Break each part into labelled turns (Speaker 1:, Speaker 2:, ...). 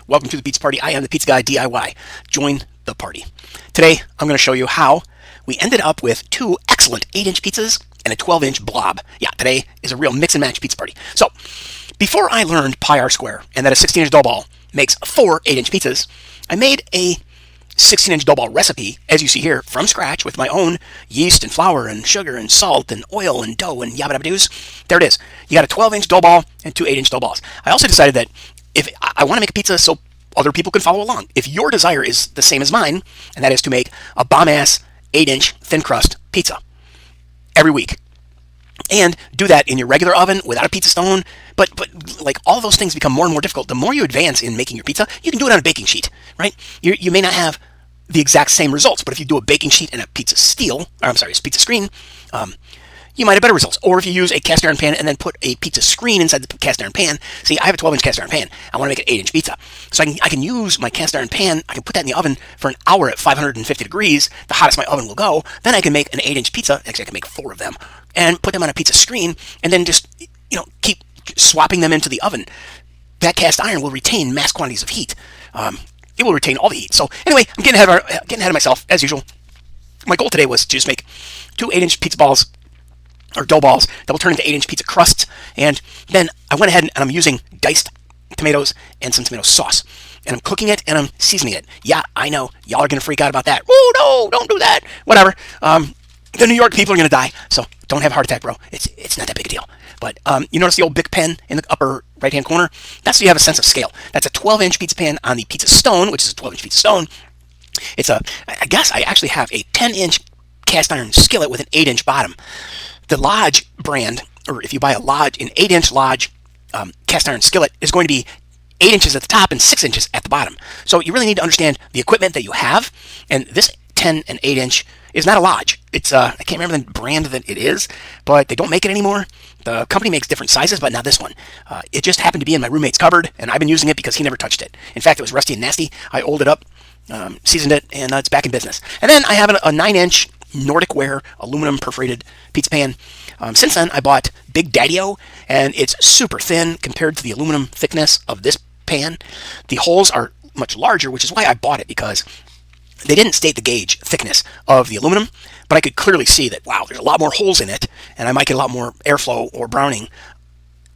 Speaker 1: Welcome to the Pizza Party. I am the Pizza Guy DIY. Join the party. Today, I'm going to show you how we ended up with two excellent 8-inch pizzas and a 12-inch blob. Yeah, today is a real mix and match pizza party. So, before I learned pi r square and that a 16-inch dough ball makes 4 8-inch pizzas, I made a 16-inch dough ball recipe, as you see here, from scratch with my own yeast and flour and sugar and salt and oil and dough and yabba dabba doos. There it is. You got a 12-inch dough ball and two 8-inch dough balls. I also decided that if I want to make a pizza so other people can follow along, if your desire is the same as mine, and that is to make a bomb-ass 8-inch thin crust pizza every week, and do that in your regular oven without a pizza stone, but like all those things become more and more difficult. The more you advance in making your pizza, you can do it on a baking sheet, right? You may not have the exact same results, but if you do a baking sheet and a pizza screen, you might have better results. Or if you use a cast iron pan and then put a pizza screen inside the cast iron pan. See, I have a 12-inch cast iron pan. I want to make an 8-inch pizza. So I can use my cast iron pan. I can put that in the oven for an hour at 550 degrees, the hottest my oven will go. Then I can make an 8-inch pizza. Actually, I can make 4 of them and put them on a pizza screen and then just, keep swapping them into the oven. That cast iron will retain mass quantities of heat. It will retain all the heat. So anyway, I'm getting ahead of myself, as usual. My goal today was to just make 2 8-inch pizza balls, or dough balls, that will turn into 8-inch pizza crusts. And then I went ahead and I'm using diced tomatoes and some tomato sauce. And I'm cooking it and I'm seasoning it. Yeah, I know. Y'all are going to freak out about that. Oh, no, don't do that. Whatever. The New York people are going to die. So don't have a heart attack, bro. It's not that big a deal. But you notice the old Bic pen in the upper right-hand corner? That's so you have a sense of scale. That's a 12-inch pizza pan on the pizza stone, which is a 12-inch pizza stone. I guess I actually have a 10-inch cast iron skillet with an 8-inch bottom. The Lodge brand, or if you buy an 8-inch Lodge cast iron skillet, is going to be 8 inches at the top and 6 inches at the bottom. So you really need to understand the equipment that you have. And this 10 and 8-inch is not a Lodge. It's I can't remember the brand that it is, but they don't make it anymore. The company makes different sizes, but not this one. It just happened to be in my roommate's cupboard, and I've been using it because he never touched it. In fact, it was rusty and nasty. I oiled it up, seasoned it, and it's back in business. And then I have a 9-inch Nordic ware aluminum perforated pizza pan. Since then, I bought Big Daddy-O, and it's super thin compared to the aluminum thickness of this pan. The holes are much larger, which is why I bought it, because they didn't state the gauge thickness of the aluminum, but I could clearly see that, wow, there's a lot more holes in it, and I might get a lot more airflow or browning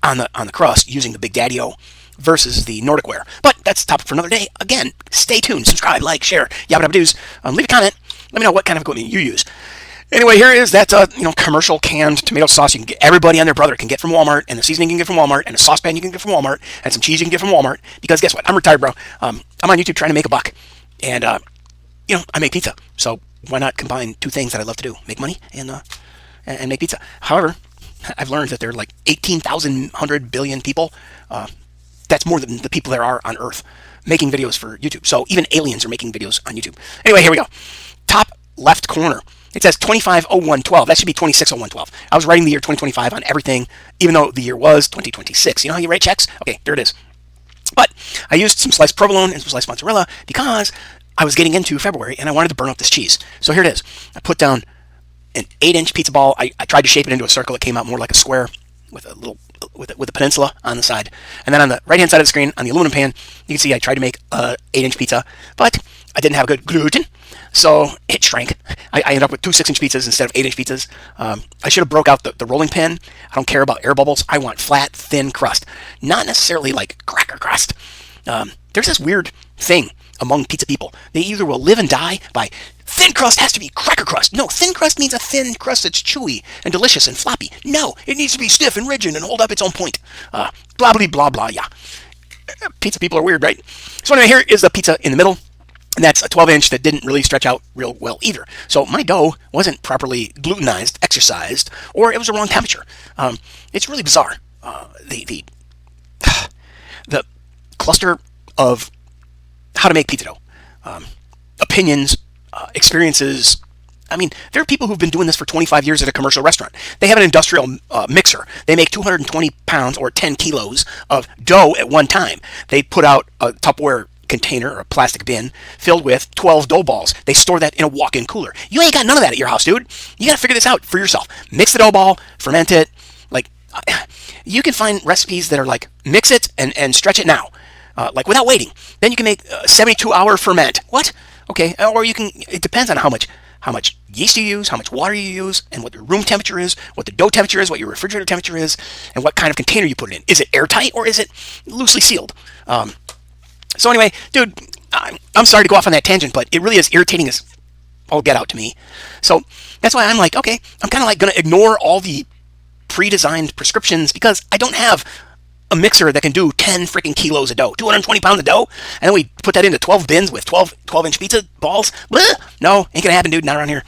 Speaker 1: on the crust using the Big Daddy-O versus the Nordic ware. But that's a topic for another day. Again, stay tuned, subscribe, like, share, yabba dabba doos. Leave a comment. Let me know what kind of equipment you use. Anyway, here is that commercial canned tomato sauce you can get. Everybody and their brother can get from Walmart, and the seasoning you can get from Walmart, and a saucepan you can get from Walmart, and some cheese you can get from Walmart. Because guess what? I'm retired, bro. I'm on YouTube trying to make a buck, and I make pizza. So why not combine two things that I love to do: make money and make pizza. However, I've learned that there are like 18,100 billion people. That's more than the people there are on Earth making videos for YouTube. So even aliens are making videos on YouTube. Anyway, here we go. Top left corner. It says 250112. That should be 260112. I was writing the year 2025 on everything, even though the year was 2026. You know how you write checks? Okay, there it is. But I used some sliced provolone and some sliced mozzarella because I was getting into February and I wanted to burn up this cheese. So here it is. I put down an 8-inch pizza ball. I tried to shape it into a circle. It came out more like a square with a little with a peninsula on the side. And then on the right-hand side of the screen, on the aluminum pan, you can see I tried to make a 8-inch pizza, but I didn't have good gluten, so it shrank. I ended up with 2 6-inch pizzas instead of 8-inch pizzas. I should have broke out the rolling pin. I don't care about air bubbles. I want flat, thin crust, not necessarily like cracker crust. There's this weird thing among pizza people. They either will live and die by thin crust has to be cracker crust. No, thin crust means a thin crust that's chewy and delicious and floppy. No, it needs to be stiff and rigid and hold up its own point. Blah, blah, blah, blah, yeah. Pizza people are weird, right? So anyway, here is the pizza in the middle. And that's a 12-inch that didn't really stretch out real well either. So my dough wasn't properly glutenized, exercised, or it was the wrong temperature. It's really bizarre. The cluster of how to make pizza dough, opinions, experiences. I mean, there are people who've been doing this for 25 years at a commercial restaurant. They have an industrial mixer. They make 220 pounds or 10 kilos of dough at one time. They put out a Tupperware container or a plastic bin filled with 12 dough balls. They store that in a walk-in cooler. You ain't got none of that at your house, dude. You got to figure this out for yourself. Mix the dough ball, ferment it. Like, you can find recipes that are like, mix it and stretch it now. like without waiting. Then you can make 72-hour ferment. What? Okay, or you can. It depends on how much yeast you use, how much water you use, and what your room temperature is, what the dough temperature is, what your refrigerator temperature is, and what kind of container you put it in. Is it airtight or is it loosely sealed? So anyway, dude, I'm sorry to go off on that tangent, but it really is irritating as all get out to me. So that's why I'm like, okay, I'm kind of like going to ignore all the pre-designed prescriptions because I don't have a mixer that can do 10 freaking kilos of dough, 220 pounds of dough, and then we put that into 12 bins with 12-inch pizza balls. Blah! No, ain't gonna happen, dude, not around here.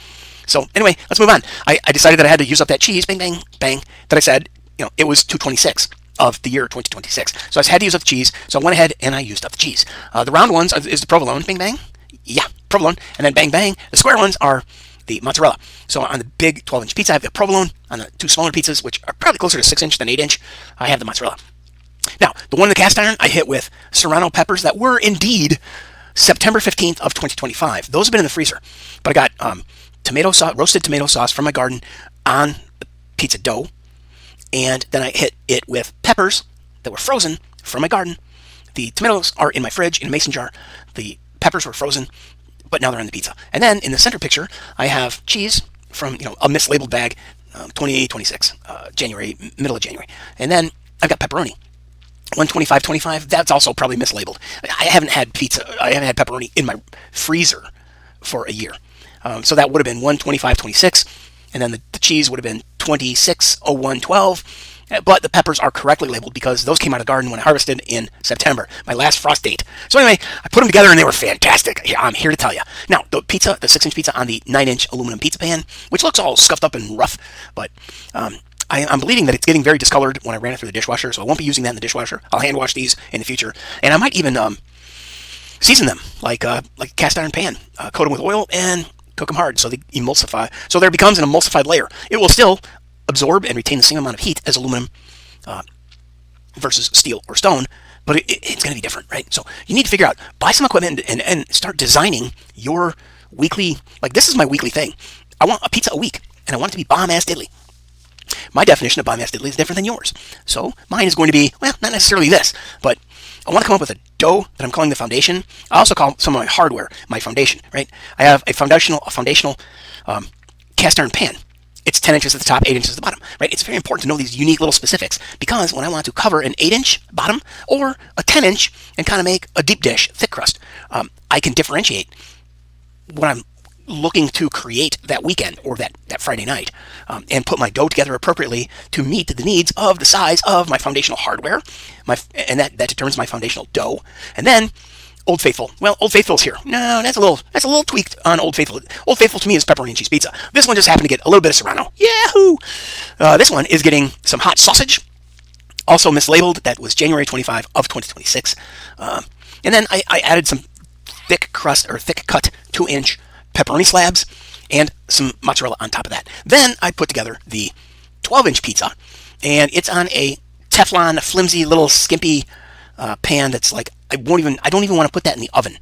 Speaker 1: So anyway, let's move on. I decided that I had to use up that cheese, bang, bang, bang, that I said, it was 226 of the year 2026. So I had to use up the cheese, so I went ahead and I used up the cheese. The round ones is the provolone, bang, bang, yeah, provolone, and then bang, bang. The square ones are the mozzarella. So on the big 12-inch pizza, I have the provolone. On the two smaller pizzas, which are probably closer to 6-inch than 8-inch, I have the mozzarella. Now, the one in the cast iron, I hit with serrano peppers that were indeed September 15th of 2025. Those have been in the freezer. But I got tomato sauce, roasted tomato sauce from my garden on the pizza dough. And then I hit it with peppers that were frozen from my garden. The tomatoes are in my fridge in a mason jar. The peppers were frozen, but now they're on the pizza. And then in the center picture, I have cheese from a mislabeled bag, 26, January, middle of January. And then I've got pepperoni. 125.25. That's also probably mislabeled. I haven't had pepperoni in my freezer for a year. So that would have been 125.26, and then the cheese would have been 26.01.12. But the peppers are correctly labeled because those came out of the garden when I harvested in September, my last frost date. So anyway, I put them together and they were fantastic. Yeah, I'm here to tell you. Now, the 6-inch pizza on the 9-inch aluminum pizza pan, which looks all scuffed up and rough, but I'm believing that it's getting very discolored when I ran it through the dishwasher, so I won't be using that in the dishwasher. I'll hand wash these in the future, and I might even season them like a cast iron pan, coat them with oil, and cook them hard so they emulsify. So there becomes an emulsified layer. It will still absorb and retain the same amount of heat as aluminum versus steel or stone, but it's going to be different, right? So you need to figure out, buy some equipment and start designing your weekly. Like, this is my weekly thing. I want a pizza a week, and I want it to be bomb-ass diddly. My definition of bomb-ass diddly is different than yours. So mine is going to be, well, not necessarily this, but I want to come up with a dough that I'm calling the foundation. I also call some of my hardware my foundation, right? I have a foundational cast iron pan. It's 10 inches at the top, 8 inches at the bottom, right? It's very important to know these unique little specifics because when I want to cover an 8-inch bottom or a 10-inch and kind of make a deep dish, thick crust, I can differentiate what I'm looking to create that weekend or that Friday night, and put my dough together appropriately to meet the needs of the size of my foundational hardware, and that determines my foundational dough. And then Old Faithful. Well, Old Faithful's here. No, that's a little tweaked on Old Faithful. Old Faithful to me is pepperoni and cheese pizza. This one just happened to get a little bit of serrano. Yahoo! This one is getting some hot sausage, also mislabeled. That was January 25 of 2026. And then I added some thick cut 2-inch pepperoni slabs and some mozzarella on top of that. Then I put together the 12-inch pizza, and it's on a Teflon, flimsy little skimpy pan that's like, I don't even want to put that in the oven.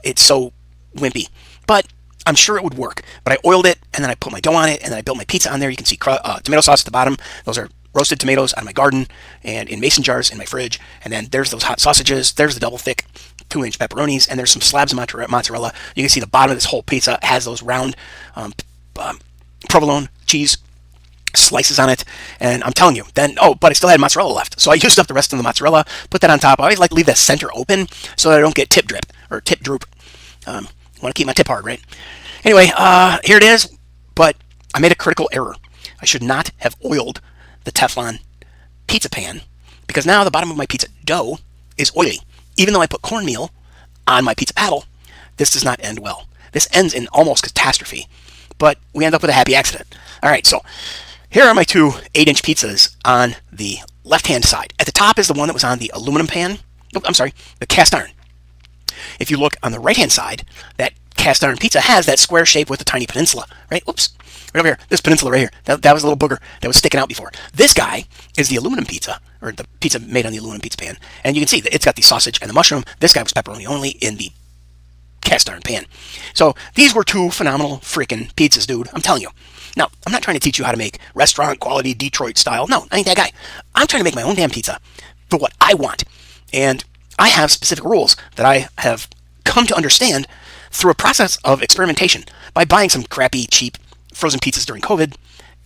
Speaker 1: It's so wimpy, but I'm sure it would work. But I oiled it, and then I put my dough on it, and then I built my pizza on there. You can see tomato sauce at the bottom. Those are roasted tomatoes out of my garden and in mason jars in my fridge. And then there's those hot sausages. There's the double thick 2-inch pepperonis, and there's some slabs of mozzarella. You can see the bottom of this whole pizza has those round provolone cheese slices on it, and I'm telling you, but I still had mozzarella left, so I used up the rest of the mozzarella, put that on top. I always like to leave that center open so that I don't get tip drip or tip droop. I want to keep my tip hard, right? Anyway, here it is, but I made a critical error. I should not have oiled the Teflon pizza pan, because now the bottom of my pizza dough is oily. Even though I put cornmeal on my pizza paddle, this does not end well. This ends in almost catastrophe, but we end up with a happy accident. All right, so here are my two 8-inch pizzas on the left-hand side. At the top is the one that was on the aluminum pan. Oh, I'm sorry, the cast iron. If you look on the right-hand side, that cast iron pizza has that square shape with a tiny peninsula, right? Oops, right over here. This peninsula right here. That was a little booger that was sticking out before. This guy is the aluminum pizza, or the pizza made on the aluminum pizza pan. And you can see that it's got the sausage and the mushroom. This guy was pepperoni only in the cast iron pan. So these were two phenomenal freaking pizzas, dude. I'm telling you. Now, I'm not trying to teach you how to make restaurant quality Detroit style. No, I ain't that guy. I'm trying to make my own damn pizza for what I want. And I have specific rules that I have come to understand through a process of experimentation by buying some crappy, cheap frozen pizzas during COVID,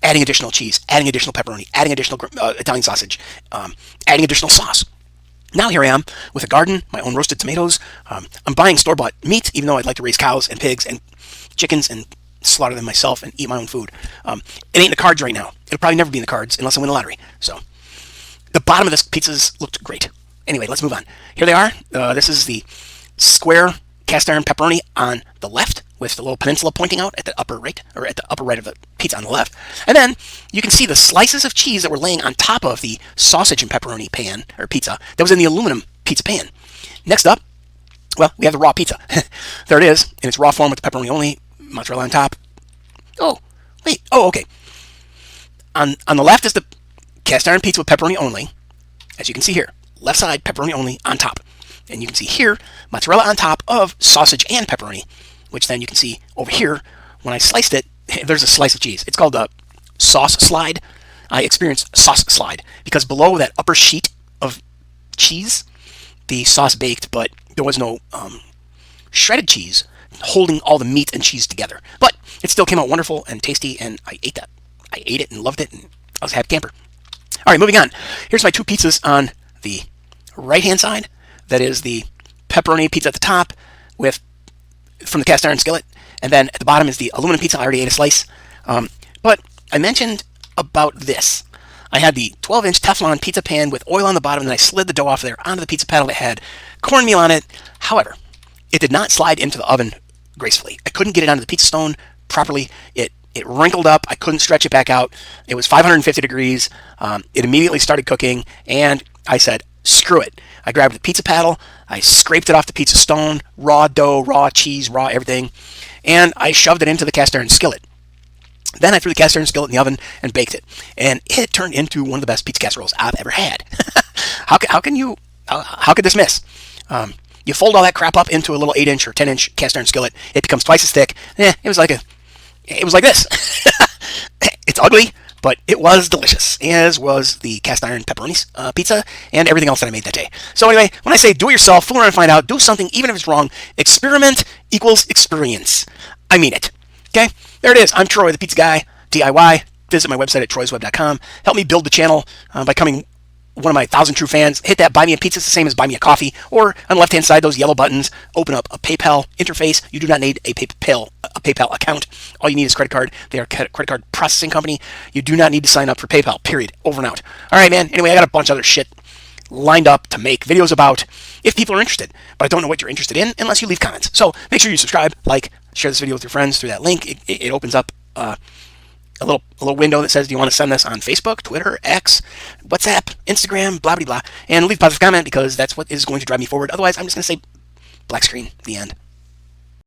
Speaker 1: adding additional cheese, adding additional pepperoni, adding additional Italian sausage, adding additional sauce. Now here I am with a garden, my own roasted tomatoes. I'm buying store-bought meat, even though I'd like to raise cows and pigs and chickens and slaughter them myself and eat my own food. It ain't in the cards right now. It'll probably never be in the cards unless I win the lottery. So the bottom of this pizzas looked great. Anyway, let's move on. Here they are. This is the square cast iron pepperoni on the left with the little peninsula pointing out at the upper right, or at the upper right of the pizza on the left. And then you can see the slices of cheese that were laying on top of the sausage and pepperoni pan, or pizza, that was in the aluminum pizza pan. Next up, well, we have the raw pizza. There it is, in its raw form with the pepperoni only, mozzarella on top. Oh, wait, oh, okay. On the left is the cast iron pizza with pepperoni only, as you can see here. Left side, pepperoni only on top. And you can see here, mozzarella on top of sausage and pepperoni, which then you can see over here, when I sliced it, there's a slice of cheese. It's called a sauce slide. I experienced sauce slide because below that upper sheet of cheese, the sauce baked, but there was no shredded cheese holding all the meat and cheese together. But it still came out wonderful and tasty, and I ate that. I ate it and loved it, and I was a happy camper. All right, moving on. Here's my two pizzas on the right-hand side. That is the pepperoni pizza at the top from the cast iron skillet. And then at the bottom is the aluminum pizza. I already ate a slice. But I mentioned about this. I had the 12-inch Teflon pizza pan with oil on the bottom, and then I slid the dough off there onto the pizza paddle that had cornmeal on it. However, it did not slide into the oven gracefully. I couldn't get it onto the pizza stone properly. It wrinkled up. I couldn't stretch it back out. It was 550 degrees. It immediately started cooking, and I said, screw it. I grabbed the pizza paddle, I scraped it off the pizza stone, raw dough, raw cheese, raw everything, and I shoved it into the cast iron skillet. Then I threw the cast iron skillet in the oven and baked it, and it turned into one of the best pizza casseroles I've ever had. How could this miss? You fold all that crap up into a little 8-inch or 10-inch cast iron skillet, it becomes twice as thick. It was like this. It's ugly, but it was delicious, as was the cast iron pepperoni pizza and everything else that I made that day. So anyway, when I say do it yourself, fool around and find out, do something even if it's wrong, experiment equals experience. I mean it. Okay? There it is. I'm Troy, the Pizza Guy, DIY. Visit my website at troysweb.com. Help me build the channel by becoming one of my 1,000 true fans. Hit that buy me a pizza. It's the same as buy me a coffee. Or on the left-hand side, those yellow buttons. Open up a PayPal interface. You do not need a PayPal account. All you need is credit card. They are a credit card processing company. You do not need to sign up for PayPal, period. Over and out. All right, man. Anyway, I got a bunch of other shit lined up to make videos about if people are interested. But I don't know what you're interested in unless you leave comments. So make sure you subscribe, like, share this video with your friends through that link. It opens up a little window that says, do you want to send this on Facebook, Twitter, X, WhatsApp, Instagram, blah, blah, blah. And leave a positive comment because that's what is going to drive me forward. Otherwise, I'm just going to say black screen, the end.